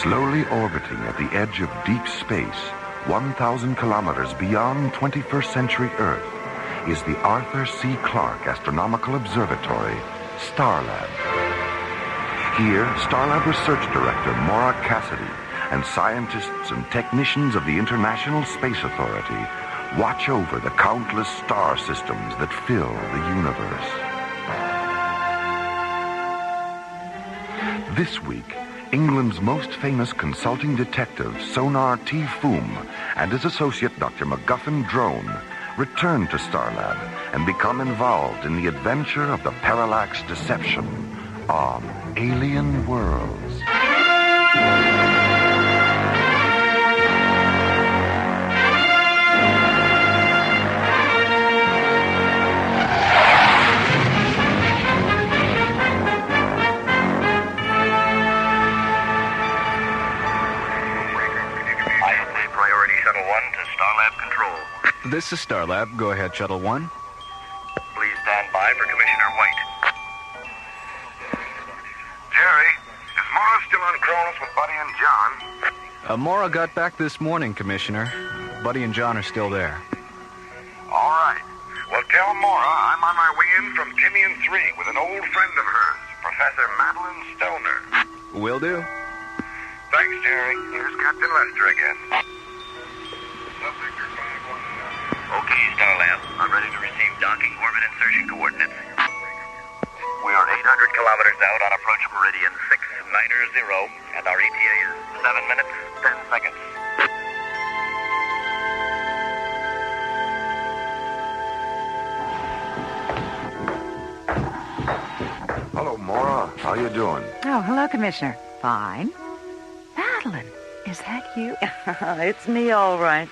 Slowly orbiting at the edge of deep space, 1,000 kilometers beyond 21st century Earth, is the Arthur C. Clarke Astronomical Observatory, Starlab. Here, Starlab Research Director Maura Cassidy and scientists and technicians of the International Space Authority watch over the countless star systems that fill the universe. This week, England's most famous consulting detective, Sonar T. Foom, and his associate, Dr. MacGuffin Drone, return to Starlab and become involved in the adventure of the Parallax deception on alien worlds. This is Starlab. Go ahead, Shuttle 1. Please stand by for Commissioner White. Jerry, is Maura still on Cronus with Buddy and John? Maura got back this morning, Commissioner. Buddy and John are still there. All right. Well, tell Maura I'm on my way in from Timian 3 with an old friend of hers, Professor Madeline Stoner. Will do. Thanks, Jerry. Here's Captain Lester again. Okay, Starlab. I'm ready to receive docking orbit insertion coordinates. We are 800 kilometers out on approach meridian 690, and our ETA is 7 minutes, 10 seconds. Hello, Maura. How you doing? Oh, hello, Commissioner. Fine. Madeline, is that you? It's me, all right.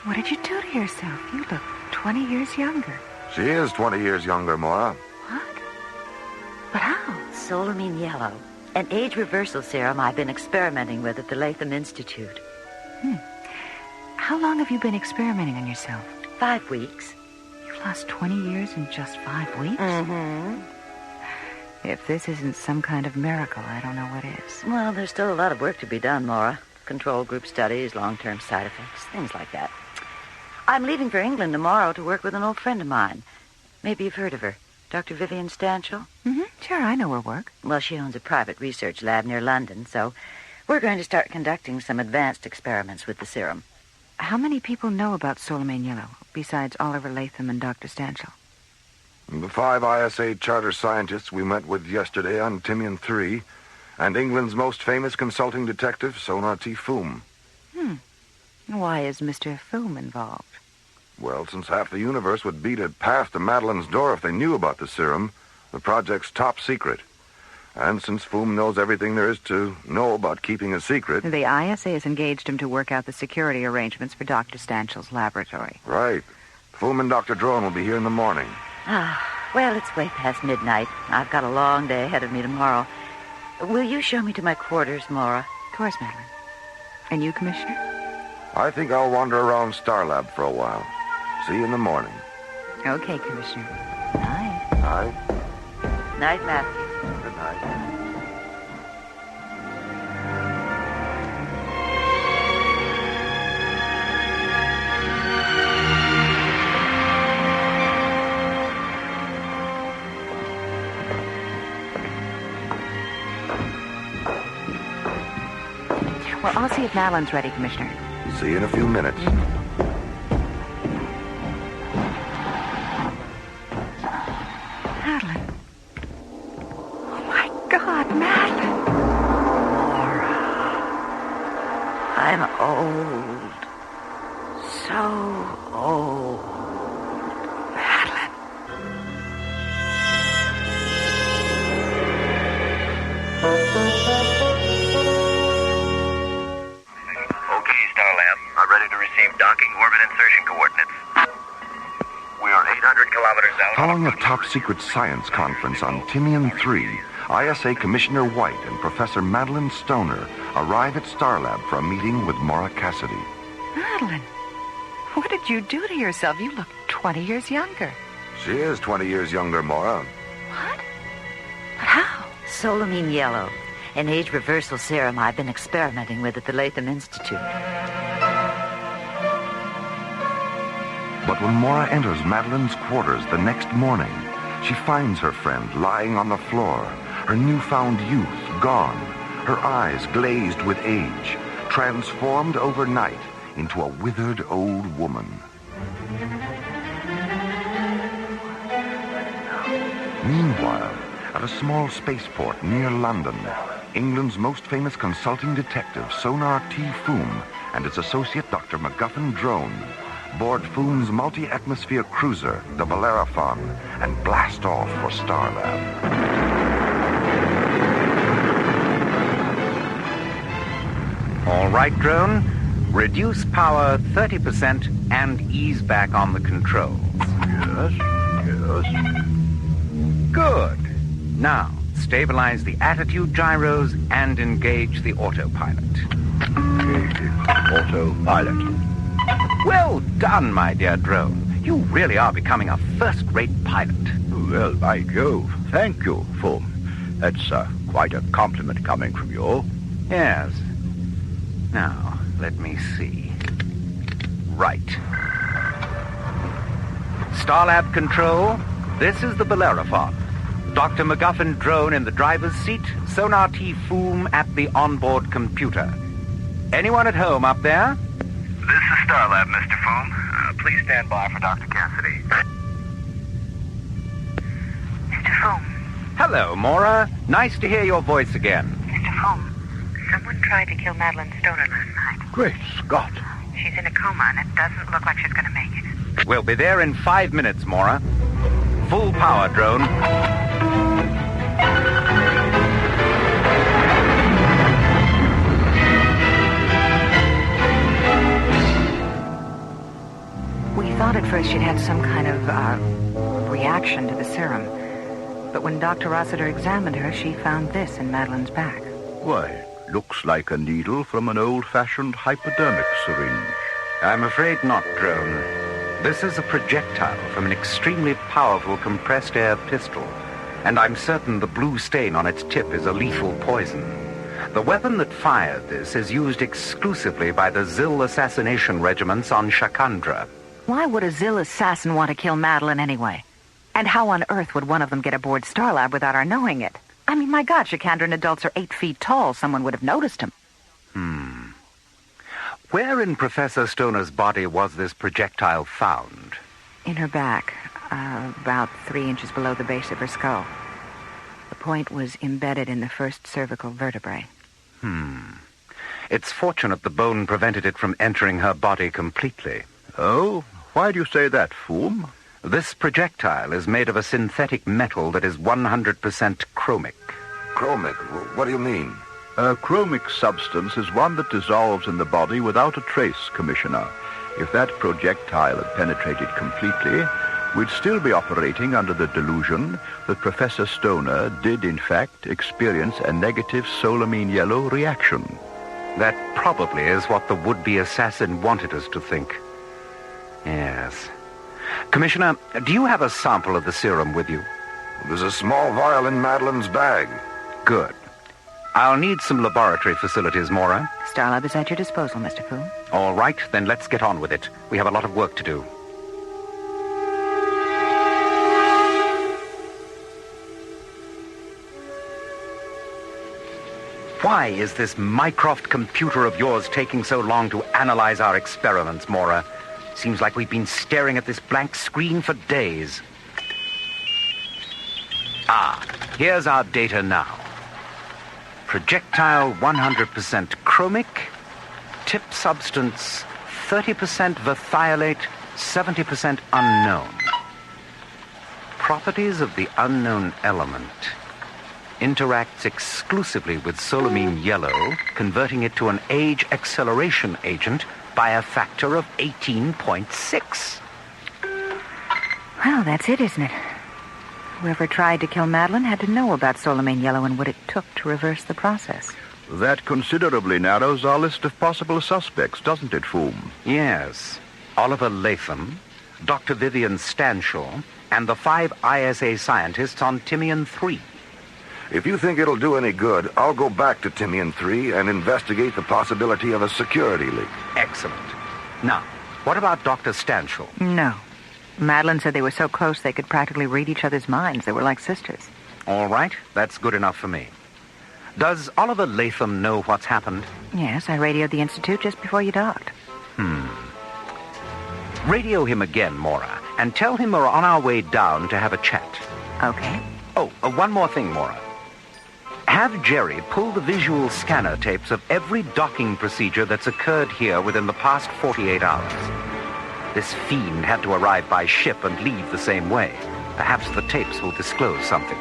What did you do to yourself? You look 20 years younger. She is 20 years younger, Maura. What? But how? Solamine yellow, an age reversal serum I've been experimenting with at the Latham Institute. How long have you been experimenting on yourself? 5 weeks. You've lost 20 years in just 5 weeks? Mm-hmm. If this isn't some kind of miracle, I don't know what is. Well, there's still a lot of work to be done, Maura. Control group studies, long-term side effects, things like that. I'm leaving for England tomorrow to work with an old friend of mine. Maybe you've heard of her, Dr. Vivian Stanchel. Mm-hmm. Sure, I know her work. Well, she owns a private research lab near London, so we're going to start conducting some advanced experiments with the serum. How many people know about Solamine Yellow, besides Oliver Latham and Dr. Stanchel? The 5 ISA charter scientists we met with yesterday on Timian 3, and England's most famous consulting detective, Sonar T. Foom. Why is Mr. Foom involved? Well, since half the universe would beat a path to Madeline's door if they knew about the serum, the project's top secret. And since Foom knows everything there is to know about keeping a secret... The ISA has engaged him to work out the security arrangements for Dr. Stanchel's laboratory. Right. Foom and Dr. Drone will be here in the morning. Well, it's way past midnight. I've got a long day ahead of me tomorrow. Will you show me to my quarters, Maura? Of course, Madeline. And you, Commissioner? I think I'll wander around Starlab for a while. See you in the morning. Okay, Commissioner. Night. Night. Night, Matthew. Good night. Well, I'll see if Madeline's ready, Commissioner. See you in a few minutes. Madeline. Oh, my God, Madeline. Maura. I'm old. So old. Madeline. Okay, Starlab. I'm ready to receive docking orbit insertion coordinates. We are 800 kilometers out. Following a top-secret science conference on Timian 3, ISA Commissioner White and Professor Madeline Stoner arrive at Starlab for a meeting with Maura Cassidy. Madeline, what did you do to yourself? You look 20 years younger. She is 20 years younger, Maura. What? But how? Solamine yellow, An age reversal serum I've been experimenting with at the Latham Institute. But when Maura enters Madeline's quarters the next morning, she finds her friend lying on the floor, her newfound youth gone, her eyes glazed with age, transformed overnight into a withered old woman. Meanwhile, at a small spaceport near London, England's most famous consulting detective, Sonar T. Foom, and its associate, Dr. MacGuffin Drone, board Foom's multi-atmosphere cruiser, the Bellerophon, and blast off for Starlab. All right, Drone. Reduce power 30% and ease back on the controls. Yes. Good. Now, stabilize the attitude gyros and engage the autopilot. Autopilot. Well done, my dear Drone. You really are becoming a first-rate pilot. Well, by Jove, thank you, Foom. That's quite a compliment coming from you. Yes. Now, let me see. Right. Starlab Control, this is the Bellerophon. Dr. MacGuffin Drone in the driver's seat, Sonar T. Foom at the onboard computer. Anyone at home up there? This is Starlab, Mr. Foom. Please stand by for Dr. Cassidy. Mr. Foom. Hello, Maura. Nice to hear your voice again. Mr. Foom, someone tried to kill Madeline Stoner last night. Great Scott. She's in a coma, and it doesn't look like she's going to make it. We'll be there in 5 minutes, Maura. Full power, Drone. We thought at first she'd had some kind of reaction to the serum. But when Dr. Rossiter examined her, she found this in Madeline's back. Why, looks like a needle from an old-fashioned hypodermic syringe. I'm afraid not, Drone. This is a projectile from an extremely powerful compressed air pistol, and I'm certain the blue stain on its tip is a lethal poison. The weapon that fired this is used exclusively by the Zil assassination regiments on Shakandra. Why would a Zil assassin want to kill Madeline anyway? And how on earth would one of them get aboard Starlab without our knowing it? I mean, my God, Shakandran adults are 8 feet tall. Someone would have noticed him. Where in Professor Stoner's body was this projectile found? In her back, about 3 inches below the base of her skull. The point was embedded in the first cervical vertebrae. It's fortunate the bone prevented it from entering her body completely. Oh, why do you say that, Foom? This projectile is made of a synthetic metal that is 100% chromic. Chromic? What do you mean? A chromic substance is one that dissolves in the body without a trace, Commissioner. If that projectile had penetrated completely, we'd still be operating under the delusion that Professor Stoner did, in fact, experience a negative solamine yellow reaction. That probably is what the would-be assassin wanted us to think. Yes. Commissioner, do you have a sample of the serum with you? There's a small vial in Madeline's bag. Good. I'll need some laboratory facilities, Maura. Starlab is at your disposal, Mr. Foom. All right, then let's get on with it. We have a lot of work to do. Why is this Mycroft computer of yours taking so long to analyze our experiments, Maura? Seems like we've been staring at this blank screen for days. Here's our data now. Projectile 100% chromic, tip substance 30% verthiolate, 70% unknown. Properties of the unknown element. Interacts exclusively with solamine yellow, converting it to an age acceleration agent by a factor of 18.6. Well, that's it, isn't it? Whoever tried to kill Madeline had to know about solamine yellow and what it took to reverse the process. That considerably narrows our list of possible suspects, doesn't it, Foom? Yes. Oliver Latham, Dr. Vivian Stanshaw, and the 5 ISA scientists on Timian 3. If you think it'll do any good, I'll go back to Timian 3 and investigate the possibility of a security leak. Excellent. Now, what about Dr. Stanshall? No. Madeline said they were so close they could practically read each other's minds. They were like sisters. All right, that's good enough for me. Does Oliver Latham know what's happened? Yes, I radioed the Institute just before you docked. Radio him again, Mora, and tell him we're on our way down to have a chat. Okay. Oh, one more thing, Mora. Have Jerry pull the visual scanner tapes of every docking procedure that's occurred here within the past 48 hours. This fiend had to arrive by ship and leave the same way. Perhaps the tapes will disclose something.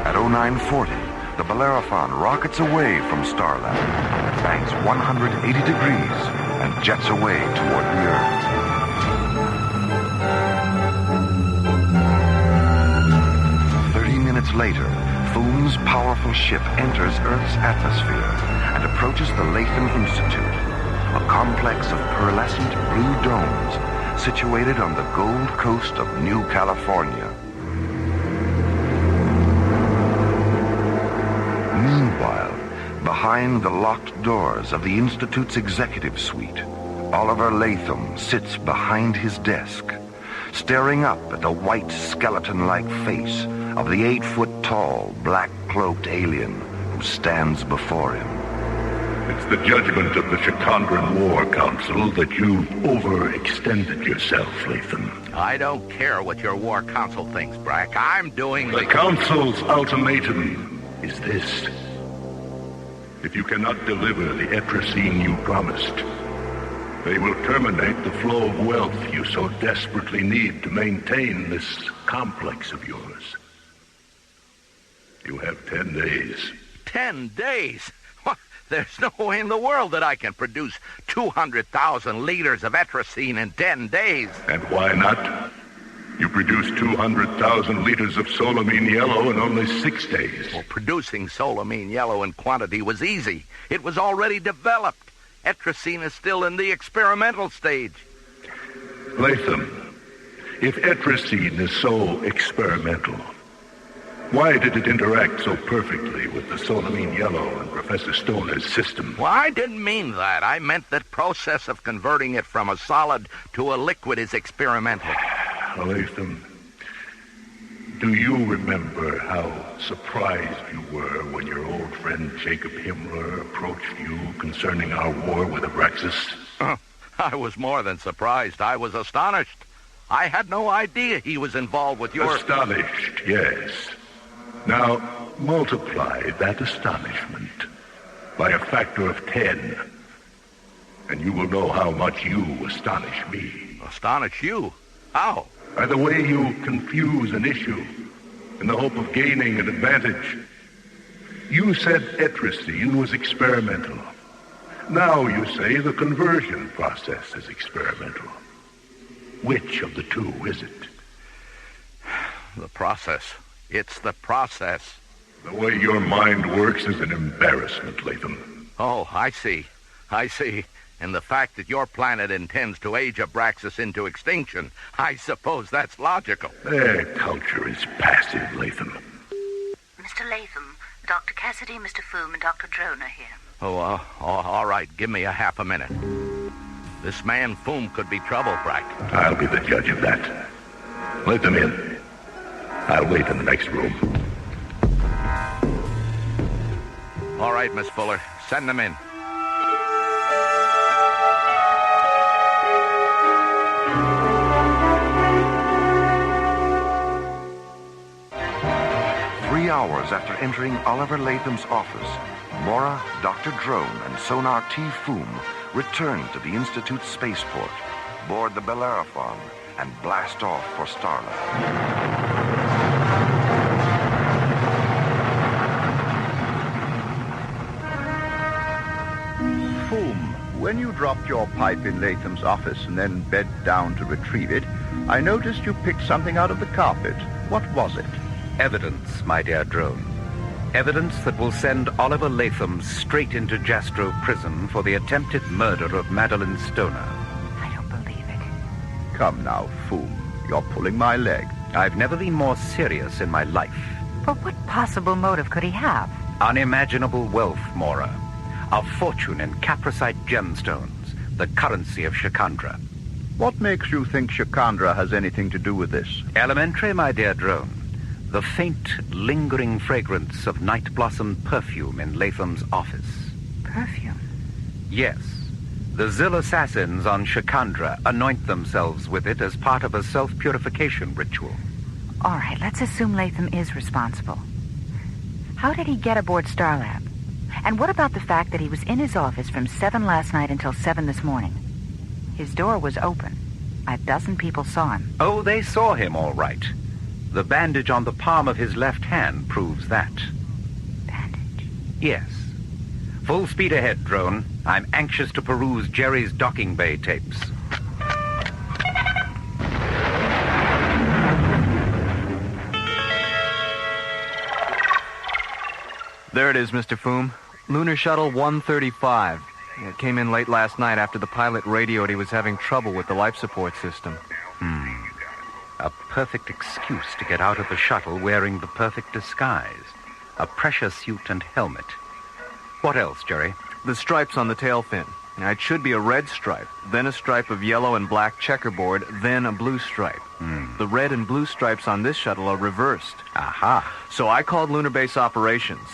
At 0940, the Bellerophon rockets away from Starlab, banks 180 degrees, and jets away toward the Earth. 30 minutes later, Foom's powerful ship enters Earth's atmosphere and approaches the Latham Institute, a complex of pearlescent blue domes situated on the Gold Coast of New California. Meanwhile, behind the locked doors of the Institute's executive suite, Oliver Latham sits behind his desk, staring up at the white skeleton-like face of the 8-foot-tall, black-cloaked alien who stands before him. It's the judgment of the Shikandran War Council that you overextended yourself, Latham. I don't care what your War Council thinks, Brack. I'm doing The Council's ultimatum is this. If you cannot deliver the Etrusine you promised, they will terminate the flow of wealth you so desperately need to maintain this complex of yours. You have 10 days. 10 days? What? There's no way in the world that I can produce 200,000 liters of Etrusine in 10 days. And why not? You produced 200,000 liters of solamine yellow in only 6 days. Well, producing solamine yellow in quantity was easy. It was already developed. Etrusine is still in the experimental stage. Latham, if Etrusine is so experimental, why did it interact so perfectly with the solamine yellow in Professor Stoner's system? Well, I didn't mean that. I meant that process of converting it from a solid to a liquid is experimental. Latham, do you remember how surprised you were when your old friend Jacob Himmler approached you concerning our war with Abraxas? I was more than surprised. I was astonished. I had no idea he was involved with your... Astonished, yes. Now, multiply that astonishment by a factor of 10, and you will know how much you astonish me. Astonish you? How? By the way you confuse an issue in the hope of gaining an advantage. You said Etrusine was experimental. Now you say the conversion process is experimental. Which of the two is it? The process. It's the process. The way your mind works is an embarrassment, Latham. Oh, I see. I see. And the fact that your planet intends to age Abraxas into extinction, I suppose that's logical. Their culture is passive, Latham. Mr. Latham, Dr. Cassidy, Mr. Foom, and Dr. Drone are here. Oh, all right. Give me a half a minute. This man Foom could be trouble, Brack. I'll be the judge of that. Let them in. I'll wait in the next room. All right, Miss Fuller. Send them in. Hours after entering Oliver Latham's office, Mora, Dr. Drone, and Sonar T. Foom return to the Institute's spaceport, board the Bellerophon, and blast off for Starlab. Foom, when you dropped your pipe in Latham's office and then bent down to retrieve it, I noticed you picked something out of the carpet. What was it? Evidence, my dear Drone. Evidence that will send Oliver Latham straight into Jastrow prison for the attempted murder of Madeline Stoner. I don't believe it. Come now, Foom. You're pulling my leg. I've never been more serious in my life. But what possible motive could he have? Unimaginable wealth, Mora. A fortune in capricite gemstones, the currency of Shikandra. What makes you think Shikandra has anything to do with this? Elementary, my dear drone. The faint, lingering fragrance of night blossom perfume in Latham's office. Perfume? Yes. The Zill assassins on Shikandra anoint themselves with it as part of a self-purification ritual. All right, let's assume Latham is responsible. How did he get aboard Starlab? And what about the fact that he was in his office from 7 last night until 7 this morning? His door was open. A dozen people saw him. Oh, they saw him, all right. The bandage on the palm of his left hand proves that. Bandage? Yes. Full speed ahead, drone. I'm anxious to peruse Jerry's docking bay tapes. There it is, Mr. Foom. Lunar Shuttle 135. It came in late last night after the pilot radioed he was having trouble with the life support system. A perfect excuse to get out of the shuttle wearing the perfect disguise. A pressure suit and helmet. What else, Jerry? The stripes on the tail fin. Now, it should be a red stripe, then a stripe of yellow and black checkerboard, then a blue stripe. The red and blue stripes on this shuttle are reversed. Aha. So I called Lunar Base Operations.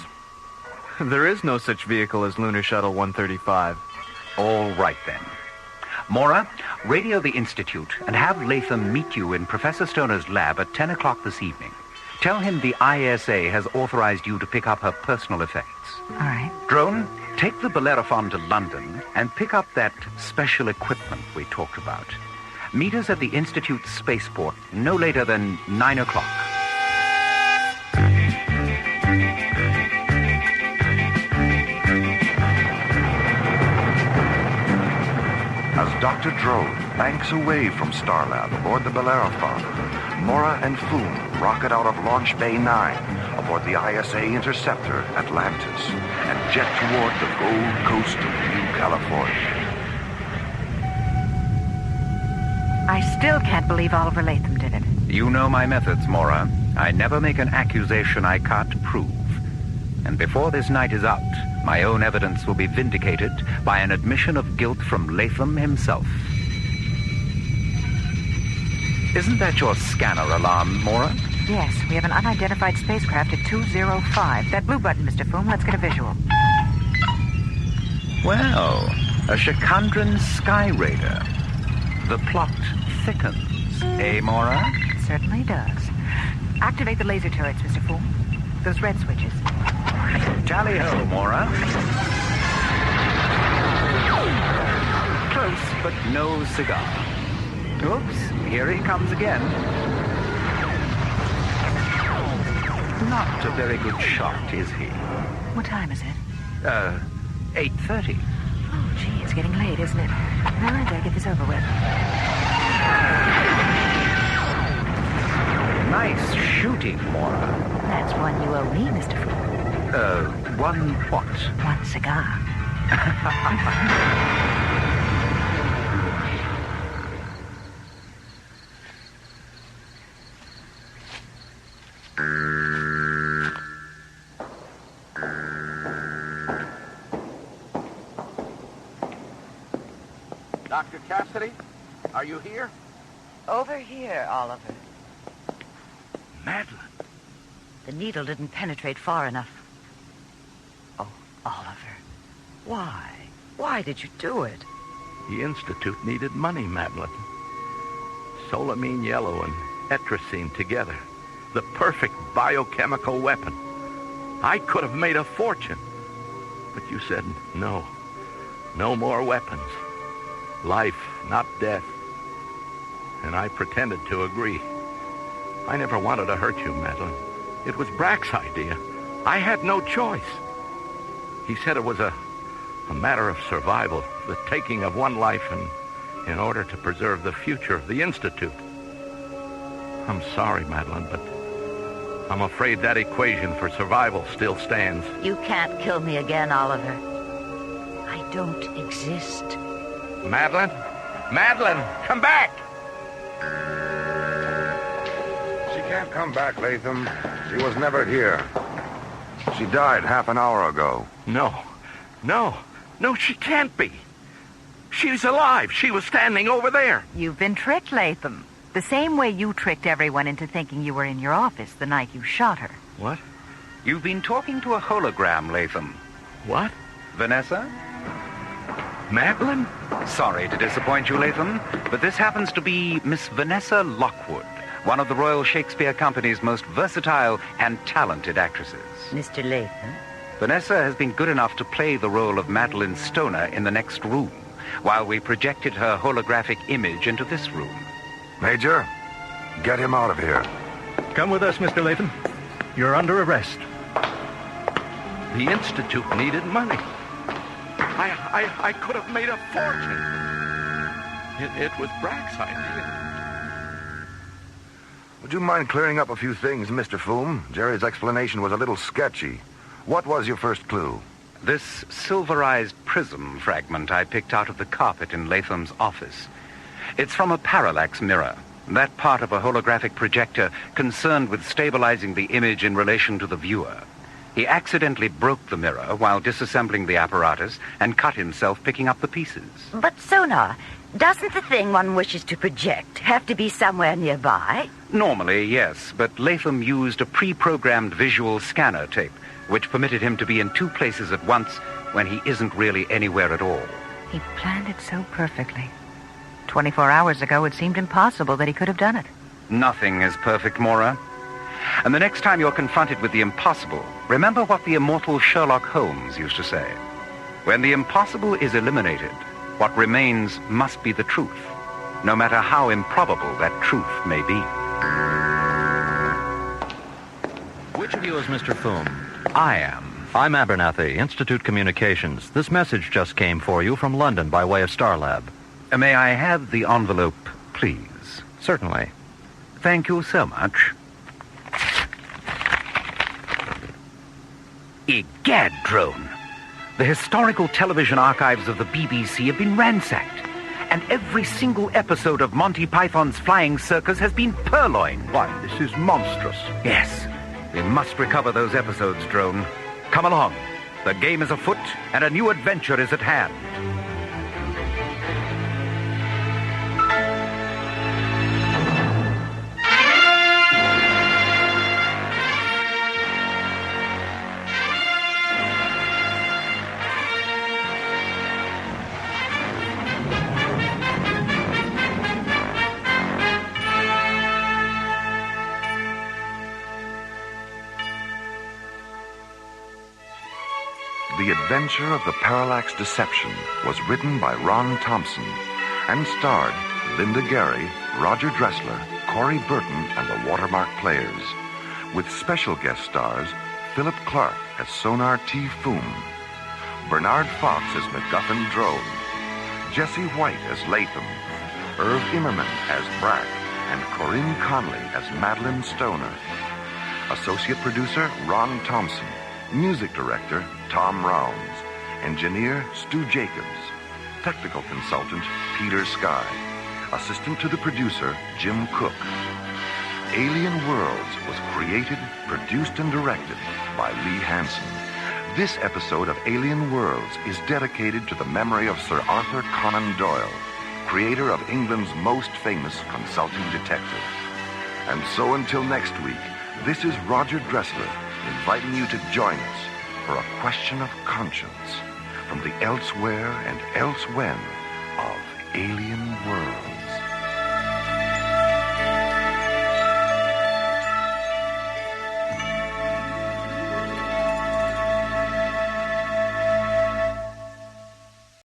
There is no such vehicle as Lunar Shuttle 135. All right, then. Mora, radio the Institute and have Latham meet you in Professor Stoner's lab at 10 o'clock this evening. Tell him the ISA has authorized you to pick up her personal effects. All right. Drone, take the Bellerophon to London and pick up that special equipment we talked about. Meet us at the Institute spaceport no later than 9 o'clock. As Dr. Drone banks away from Starlab aboard the Bellerophon, Mora and Foom rocket out of Launch Bay 9 aboard the ISA Interceptor Atlantis and jet toward the Gold Coast of New California. I still can't believe Oliver Latham did it. You know my methods, Mora. I never make an accusation I can't prove. And before this night is out, my own evidence will be vindicated by an admission of guilt from Latham himself. Isn't that your scanner alarm, Mora? Yes, we have an unidentified spacecraft at 205. That blue button, Mr. Foom. Let's get a visual. Well, a Shikandran sky raider. The plot thickens, eh, Mora? It certainly does. Activate the laser turrets, Mr. Foom. Those red switches. Tally-ho, Mora. Close, but no cigar. Oops, here he comes again. Not a very good shot, is he? What time is it? 8:30. Oh, gee, it's getting late, isn't it? Well, I better get this over with. Nice shooting, Mora. That's one you owe me, Mr. Foom. One what? One cigar. Dr. Cassidy, are you here? Over here, Oliver. Madeline. The needle didn't penetrate far enough. Oh, Oliver. Why? Why did you do it? The Institute needed money, Madeline. Solamine yellow and etrazine together. The perfect biochemical weapon. I could have made a fortune. But you said no. No more weapons. Life, not death. And I pretended to agree. I never wanted to hurt you, Madeline. It was Brack's idea. I had no choice. He said it was a matter of survival, the taking of one life in order to preserve the future of the Institute. I'm sorry, Madeline, but I'm afraid that equation for survival still stands. You can't kill me again, Oliver. I don't exist. Madeline? Madeline, come back! Come back, Latham. She was never here. She died half an hour ago. No, she can't be. She's alive. She was standing over there. You've been tricked, Latham. The same way you tricked everyone into thinking you were in your office the night you shot her. What? You've been talking to a hologram, Latham. What? Vanessa? Madeline? Sorry to disappoint you, Latham, but this happens to be Miss Vanessa Lockwood, one of the Royal Shakespeare Company's most versatile and talented actresses. Mr. Latham? Vanessa has been good enough to play the role of Madeline Stoner in the next room, while we projected her holographic image into this room. Major, get him out of here. Come with us, Mr. Latham. You're under arrest. The Institute needed money. I could have made a fortune. It was Brack's idea. Would you mind clearing up a few things, Mr. Foom? Jerry's explanation was a little sketchy. What was your first clue? This silverized prism fragment I picked out of the carpet in Latham's office. It's from a parallax mirror, that part of a holographic projector concerned with stabilizing the image in relation to the viewer. He accidentally broke the mirror while disassembling the apparatus and cut himself picking up the pieces. But, Sonar, doesn't the thing one wishes to project have to be somewhere nearby? Normally, yes, but Latham used a pre-programmed visual scanner tape, which permitted him to be in two places at once when he isn't really anywhere at all. He planned it so perfectly. 24 hours ago, it seemed impossible that he could have done it. Nothing is perfect, Maura. And the next time you're confronted with the impossible, remember what the immortal Sherlock Holmes used to say. When the impossible is eliminated, what remains must be the truth, no matter how improbable that truth may be. Which of you is Mr. Foom? I am. I'm Abernathy, Institute Communications. This message just came for you from London by way of Starlab. May I have the envelope, please? Certainly. Thank you so much. Egad, drone. The historical television archives of the BBC have been ransacked, and every single episode of Monty Python's Flying Circus has been purloined. Why, this is monstrous. Yes, we must recover those episodes, drone. Come along. The game is afoot, and a new adventure is at hand. The Adventure of the Parallax Deception was written by Ron Thompson and starred Linda Gary, Roger Dressler, Corey Burton, and the Watermark Players, with special guest stars Philip Clark as Sonar T. Foom, Bernard Fox as MacGuffin Drone, Jesse White as Latham, Irv Immerman as Brack, and Corinne Conley as Madeline Stoner. Associate producer Ron Thompson. Music director, Tom Rounds. Engineer, Stu Jacobs. Technical consultant, Peter Sky. Assistant to the producer, Jim Cook. Alien Worlds was created, produced, and directed by Lee Hansen. This episode of Alien Worlds is dedicated to the memory of Sir Arthur Conan Doyle, creator of England's most famous consulting detective. And so until next week, this is Roger Dressler, inviting you to join us for a question of conscience from the elsewhere and elsewhen of Alien Worlds.